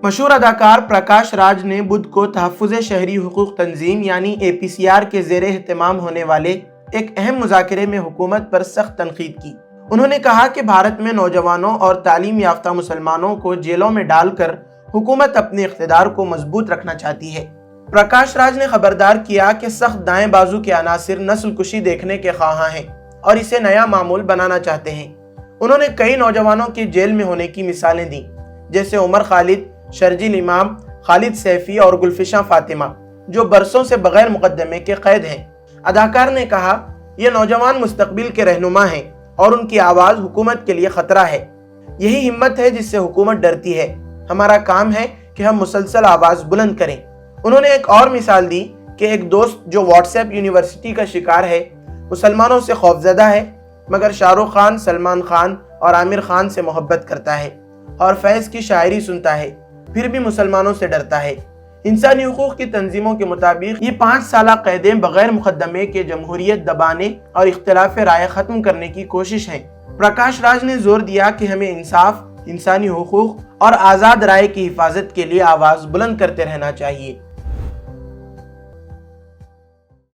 مشہور اداکار پرکاش راج نے بدھ کو تحفظ شہری حقوق تنظیم یعنی APCR کے زیر اہتمام ہونے والے ایک اہم مذاکرے میں حکومت پر سخت تنقید کی۔ انہوں نے کہا کہ بھارت میں نوجوانوں اور تعلیم یافتہ مسلمانوں کو جیلوں میں ڈال کر حکومت اپنے اقتدار کو مضبوط رکھنا چاہتی ہے۔ پرکاش راج نے خبردار کیا کہ سخت دائیں بازو کے عناصر نسل کشی دیکھنے کے خواہاں ہیں اور اسے نیا معمول بنانا چاہتے ہیں۔ انہوں نے کئی نوجوانوں کے جیل میں ہونے کی مثالیں دیں، جیسے عمر خالد، شرجیل امام، خالد سیفی اور گلفشاں فاطمہ، جو برسوں سے بغیر مقدمے کے قید ہیں۔ اداکار نے کہا، یہ نوجوان مستقبل کے رہنما ہیں اور ان کی آواز حکومت کے لیے خطرہ ہے۔ یہی ہمت ہے جس سے حکومت ڈرتی ہے۔ ہمارا کام ہے کہ ہم مسلسل آواز بلند کریں۔ انہوں نے ایک اور مثال دی کہ ایک دوست جو واٹس ایپ یونیورسٹی کا شکار ہے، مسلمانوں سے خوفزدہ ہے، مگر شاہ رخ خان، سلمان خان اور عامر خان سے محبت کرتا ہے اور فیض کی شاعری سنتا ہے، پھر بھی مسلمانوں سے ڈرتا ہے۔ انسانی حقوق کی تنظیموں کے مطابق یہ 5 سالہ قیدیں بغیر مقدمے کے جمہوریت دبانے اور اختلاف رائے ختم کرنے کی کوشش ہیں۔ پرکاش راج نے زور دیا کہ ہمیں انصاف، انسانی حقوق اور آزاد رائے کی حفاظت کے لیے آواز بلند کرتے رہنا چاہیے۔